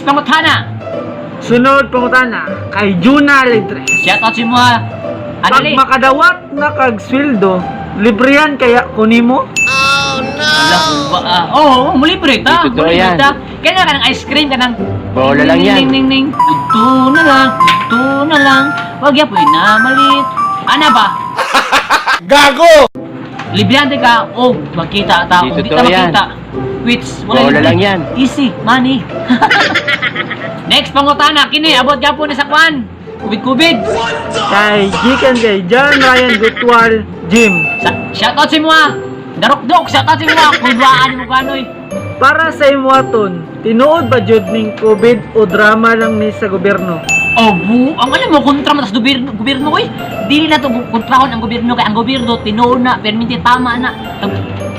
Next, pangutana. Sunod pangutana kay Juna Lidre. Shoutout si mo ha. Pag Adali. makadawat na kag sweldo, libre yan kaya kunimo? Oo, mulibre ta. Totoo Mulibre yan. ta. Kaya nga ka ng ice cream, ka ng... Bola lang yan. Ning, ning, ning. Ito na lang, ito na lang. Wag ya po na malit. Ano ba? Gago! Libyante ka, o makita ta. Di Hindi totoo ta yan. makita. Which, Bola libre. lang yan. Easy, money. Next, pangutana. Kini, abot ka po ni Sakwan. Kubid-kubid. Kay gikan kay John Ryan Gutwal Jim. Shoutout si Mua. Darok-dok, shoutout si Mua. Kulbaan mo kanoy. Para sa imuaton, tinuod ba jud ning COVID o drama lang ni sa gobyerno? Oh, ang alam mo, kontra mo sa gobyerno, oy. Dili na to kontrahon ang gobyerno, kay ang gobyerno tinuod na, perminti tama na.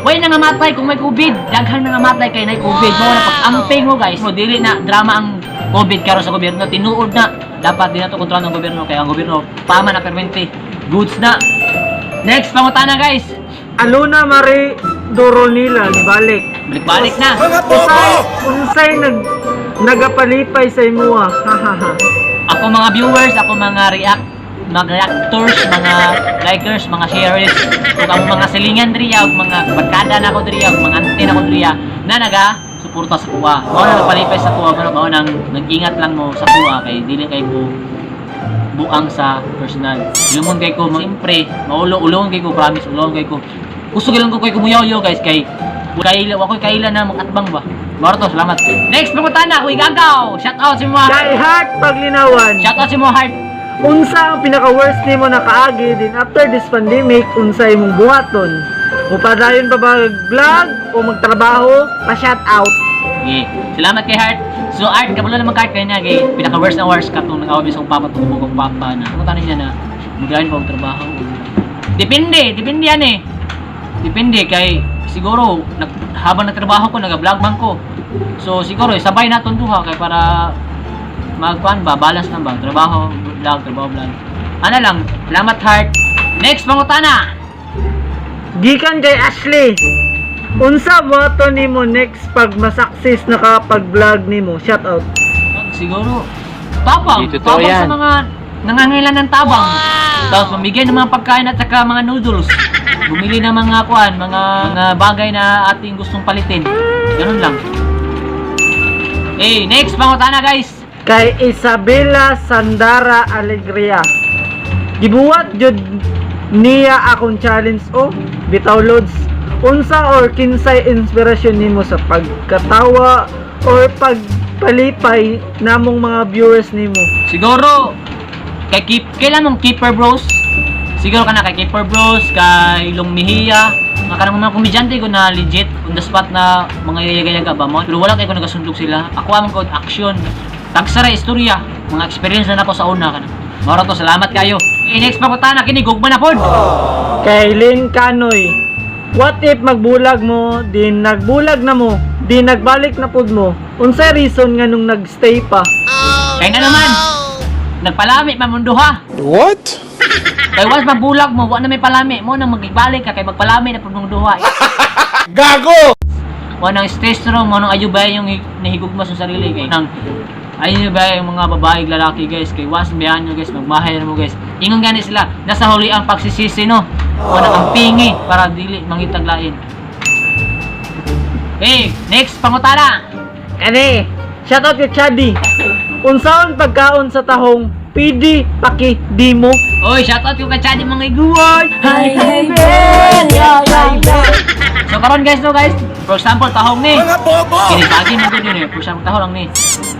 Way na nga matay kung may COVID. Daghan na nga matay kay na COVID. Mo na pag-amping mo guys. Mo dili na drama ang COVID karon sa gobyerno, tinuod na. Dapat din na to kontrol ng gobyerno, kaya ang gobyerno tama na perminti. Goods na. Next pangutana guys. Aluna Mari Doronila ni balik. Balik na. Unsay nagapalipay sa imuha. Hahaha. Ako mga viewers, ako mga mga reactors, mga likers, mga sharers, ug ang mga silingan diriya, ug mga barkada na ako diriya, ug mga antin ako diriya na suporta sa kuha. Mao na nagpalipay sa kuha, mao nang nag-ingat lang mo sa kuha kay dili kay ko buang sa personal. Lumon kay ko siyempre, ulong kay ko, promise, ulong kay ko. Gusto gyud ko kay kumuyaw guys kay ako kaila na makatbang ba. Marto, salamat. Next pangutana, ako igagaw. Shout out si Mua. Kay Heart Paglinawan. Shout out si Mua Heart. Unsa ang pinaka-worst nimo na kaagi din after this pandemic unsa imong buhaton? Upadayon pa ba vlog o magtrabaho? Pa-shout out. Okay. Salamat kay Heart. So Art, kabalo naman Heart kay na kay pinaka-worst na worst ka tong nag-away sa papa tungkol kong papa na. Ano tanin niya na magayon pa og trabaho. Depende yan eh. Depende kay siguro habang nagtrabaho ko nag-vlog man ko. So siguro sabay na tong duha kay para magkuan ba balance na ba trabaho vlog. Ano lang, salamat Heart. Next pangutana. Gikan kay Ashley. Unsa buhaton nimo next pag masaksis na kapag-vlog nimo? Shout out. Siguro tabang Di totoo tabang yan. sa mga nangangailan ng tabang. Tapos mamigay ng mga pagkain at saka mga noodles. Bumili ng mga kuan, mga bagay na ating gustong palitin. Ganun lang. Next pangutana guys. Kay Isabela Sandara Alegria. Gibuhat jud niya akong challenge o bitaw loads. Unsa or kinsay inspirasyon nimo sa pagkatawa or pagpalipay namong mga viewers nimo? Siguro kailan mong Keeper Bros. Siguro ka na kay Keeper Bros, kay Long Mejia, mga komedyante ko na legit on the spot na mga yayaga-yaga ba mo. Pero wala kay ko nagasundog sila. Ako amang ko action. Tagsara istorya, mga experience na nako sa una kana. Moro to, salamat kayo. Next pangutana kini gugma na pod. Kay Lynn Canoy. What if magbulag mo, din nagbulag na mo, din nagbalik na pud mo? Unsay reason nga nung nagstay pa? Kaya nga naman, nagpalami pa mundo ha. What? Kaya once magbulag mo, wala na may palami mo nang magbalik ka kay magpalami na pud mong duha. Gago! Wala nang stress ro mo nang ayubay yung nahigugma sa sarili kay nang ayun ba yung mga babae lalaki guys kay once biyahan nyo guys magmahay na mo guys ingon gani sila nasa huli ang pagsisisi no wala ang pingi para dili mangitaglain. Next pangutana. Kani, shout out kay Chadi. Unsaon pagkaon sa tahong PD paki di mo? Oy, shoutout yung kachadi mga iguan. Hi Ben! So karon guys no guys, for example tahong ni. Mga bobo! Kinibagi mo gud yun eh, for example tahong lang ni.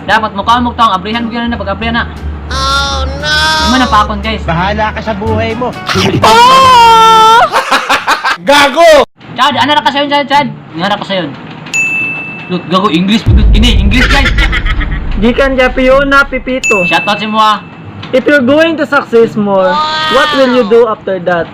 Dapat mukha mo tahong abrihan mo gyud na pag-abrihan na. Oh no. Mo na pakon guys. Bahala ka sa buhay mo. Gago! Chad, ano ra ka sayon Chad? Ano ra ka sayon? Look, gago English pud ini, English guys. Gikan kay Fiona Pipito. Shoutout si mo ah. If you're going to success more, what will you do after that?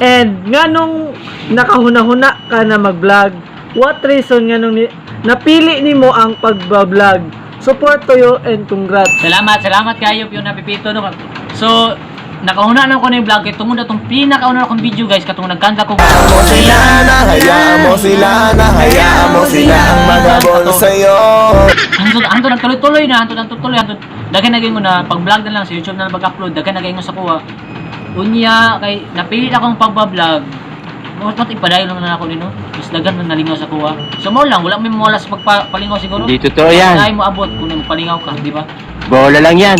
And nganong nakahuna-huna ka na mag-vlog, what reason nganong napili nimo ang pagba-vlog? Support to you and congrats. Salamat kayo yung napipito no. So nakauna na ko na yung vlog kay tungod atong pinakauna na akong video guys katong nagkanta ko. Hayaan mo sila ang magabol sa'yo. Anto nagtuloy-tuloy na, anto daghan naging ko na pag-vlog na lang sa YouTube na pag-upload, daghan naging ko sa kuha. Unya kay napili akong pagba-vlog. Mas ipadayon lang na ako nino. Mas daghan man nalingaw sa kuha. So mo lang wala may mawala sa pagpalingaw siguro. Hindi totoo yan. Dahil mo abot kung palingaw ka, di ba? Bola lang yan.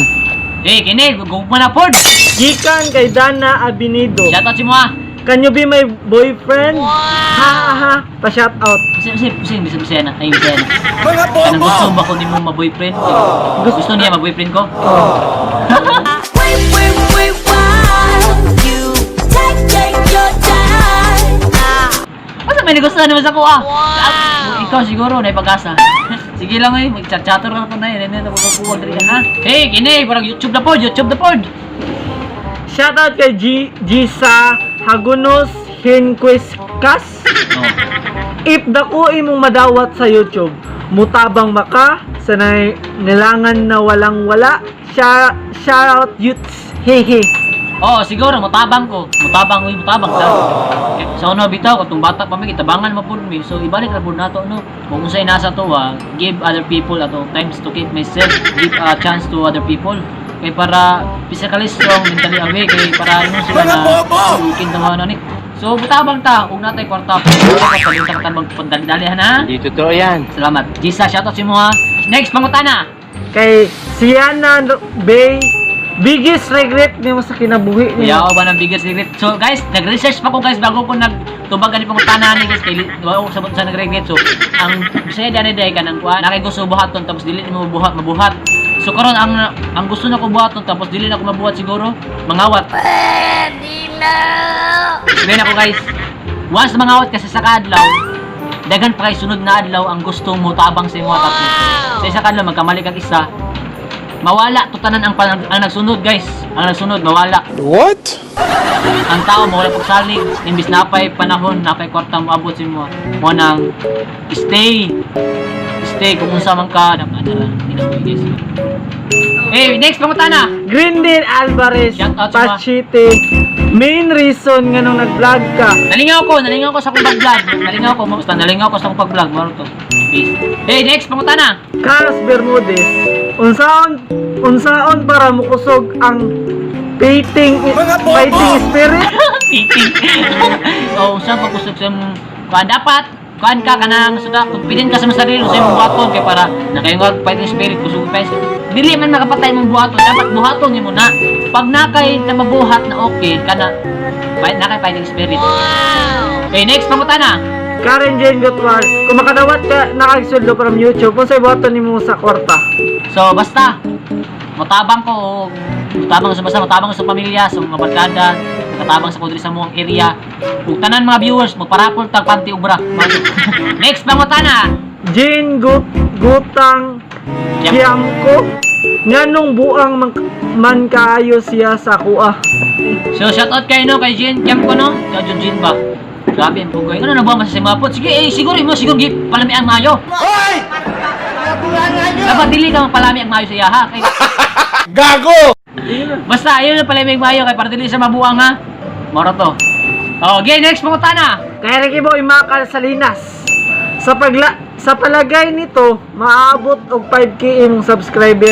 Kini, gugma na pod. Gikan kay Dana Abinido. Shoutout si mo ah. Can you be my boyfriend? Ha. Pa-shout out. Bisa na. Ay, bisa na. Anong gusto ba ko ni mo ma-boyfriend? Gusto niya ma-boyfriend ko? Wait, while you take your time. Basta may nagustuhan naman sa kuha. Ikaw siguro, na pag-asa. Sige lang eh, mag-chat-chatter ka na eh. Hindi na mapupuwag rin ha. Hey, kini, parang YouTube na pod. Shoutout kay Gisa Hagunos Hinquiscas. Oh. If dako imong madawat sa YouTube, mutabang maka sanay nilangan na walang wala. Shoutout youths. Hehe. Oo, siguro, mutabang ta. So, ano, bitaw, kung bata pa may kitabangan mapun mi. So, ibalik na po nato, no? Kung usay nasa to, give other people ato times to keep myself, give a chance to other people. Kay para physically strong, mentally awake, kay para ano sila na sukin na mga ni. So, mutabang ta, kung natay kwarta, pagpapalitan ka magpagdali-dalihan, ha? Hindi totoo yan. Salamat. Gisa, shoutout si mo, ha? Next, pangutana. Kay Siana Bay, biggest regret niyo sa kinabuhi niyo. Yaw ba ng biggest regret? So guys, nag-research pa ko guys bago ko nagtubag ani pangutana ni guys kay wala ko sabot sa nag-regret. So ang bisaya dani day kanang kuan nakay gusto buhaton tapos dili mo mabuhat. So karon ang gusto na ko buhaton tapos dili na ko mabuhat siguro mangawat. Sabihin ako guys, once mangawat kasi sa kadlaw, daghan pa kay sunod na adlaw ang gustong mo tabang sa imo tapos. Sa isa kadlaw magkamali kag isa, mawala tutanan ang nagsunod guys. Ang nagsunod mawala. What? Ang tao mawala pagsalig imbis napay panahon napay kwarta mo abot si mo nang stay kung unsa man ka napadala guys. Hey, next pangutana. Grindin Alvarez, Shout out sa mga- Pachite. Main reason nga nung nag-vlog ka. Nalingaw ko sa akong pag-vlog. Nalingaw ko sa akong pag-vlog. Maro to. Peace. Hey, next pangutana. Carlos Bermudez, unsaon para mukusog ang fighting spirit? Titing. So, saan pag-usap sa kuan dapat kuan ka kanang suda confident ka sa mga sarili sa imong buhaton kay para nakayong fighting spirit kusog pa. Dili man makapatay imong buhaton, dapat buhaton nimo na. Pag nakay na mabuhat na okay kana nakay fighting spirit. Okay, next pangutana. Karen Jane Gutwal, kung makadawat ka nakagsuldo from YouTube, kung sa'yo buhaton nimo sa kwarta. So, basta matabang ko sa pamilya, sa mga barkada, matabang sa kudri sa muang area. Ug tanan mga viewers, magparapol tag panty ubra. Next pangutana. Jane Gutang Kiamko, nganong buang man kaayo siya sa kuha. So, shoutout kay Jen Camp ko no. Kay Jen ba? Grabe ang pugay. Ano na ba masasimapot? Sige, siguro palami ang mayo. Hoy! Dapat dili ka palami ang mayo sa iya ha. Kay, Gago! basta ayun ang palami ang mayo kay para dili sa mabuang ha. Moro to. Okay, next pangutana. Kaya Ricky Boy Makal Salinas, sa palagay nito, maaabot og 5k imong subscriber.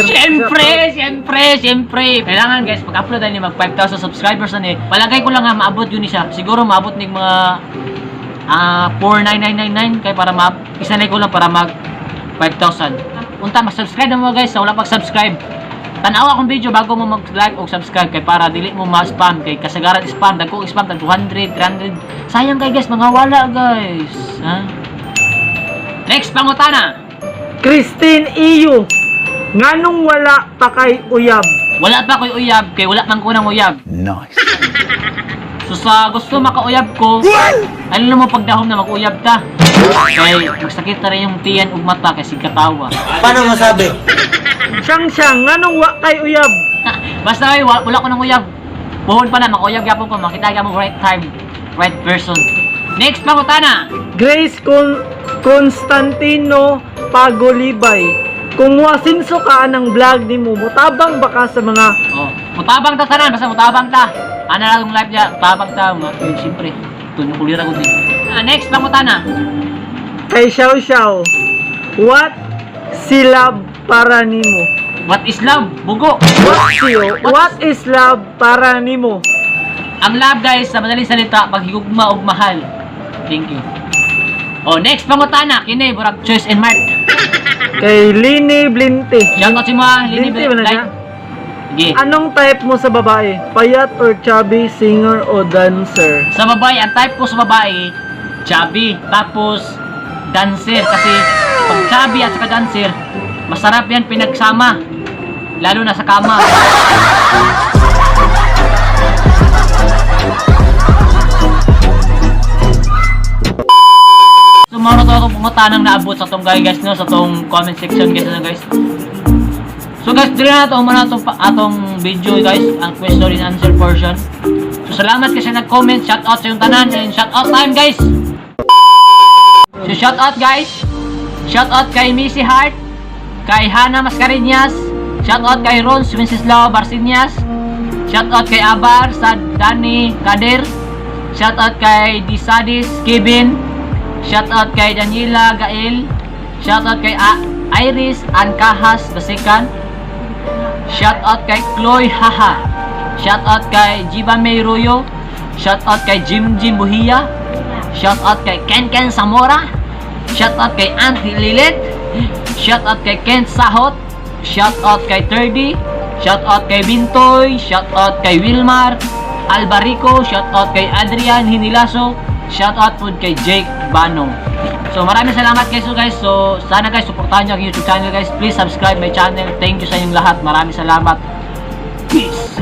Siyempre. Kailangan guys, pag-upload na niya mag 5,000 subscribers na ni. Palagay ko lang ha, maabot yun siya. Siguro maabot ni mga 49999 kay para isanay ko lang para mag 5,000. Unta mag-subscribe na mo guys, sa wala pag-subscribe. Tanaw akong video bago mo mag-like o subscribe kay para dili mo ma-spam kay kasagaran spam, dagko spam tag 200, 300. Sayang kay guys, mga wala guys. Ha? Next pangutana. Christine Iyo, nganong wala pa kay uyab? Wala pa ko'y uyab kay wala man ko ng uyab. Nice. So sa gusto makauyab ko, ano mo pagdahom na mag-uyab ta? Kay magsakit na rin yung tiyan ug mata kasi katawa. Paano masabi? Siyang, nganong wa kay uyab? Basta ay wala ko ng uyab. Buhon pa na mag-uyab gyapon ko, makita gyapon right time, right person. Next pangutana. Grace Constantino Pagolibay, kung wasinso ka ng vlog nimo, mutabang baka sa mga Oh. Mutabang ta tanan, basta mutabang ta. Ana lang ang live niya, mutabang ta mga siyempre. Tunyo kulira ko din. Next pangutana. Kay Xiao Xiao, what si love para nimo? What is love? Bugo. What is love para nimo? Ang love guys, sa madaling salita, paghigugma og mahal. Thank you. Oh, next pangutana, kini burag choice and mark. Kay Lini Blinti. Shoutout si mga Blinti ba na siya? Sige. Anong type mo sa babae? Payat or chubby, singer o dancer? Sa babae, ang type ko sa babae, chubby. Tapos, dancer. Kasi, pag chubby at saka dancer, masarap yan pinagsama. Lalo na sa kama. So, muna to itong pungutanang naabot sa itong guys, no? Sa itong comment section guys, guys. So guys, dili na ito muna atong video guys, ang question and answer portion. So salamat kasi nag-comment, shout out sa yung tanan, and shout out time guys. So shout out guys. Shout out kay Missy Hart, kay Hana Mascareñas, shout out kay Ron Wenceslao Barcinas, shout out kay Abar Sad Dani Kader, shout out kay Disadis Kevin, shout out kay Daniela Gael, shout out kay Iris Ancahas Basikan, shout out kay Chloe Haha, shout out kay Jiba May Royo, shout out kay Jim Buhia, shout out kay Ken Zamora, shout out kay Auntie Lilet, shout out kay Kent Sahot, shout out kay Terdy, shout out kay Bintoy, shout out kay Wilmar Albarico, shout out kay Adrian Hinilaso, shout out po kay Jake Banong. So maraming salamat guys. So sana guys suportahan niyo ang YouTube channel guys. Please subscribe my channel. Thank you sa inyong lahat. Maraming salamat. Peace.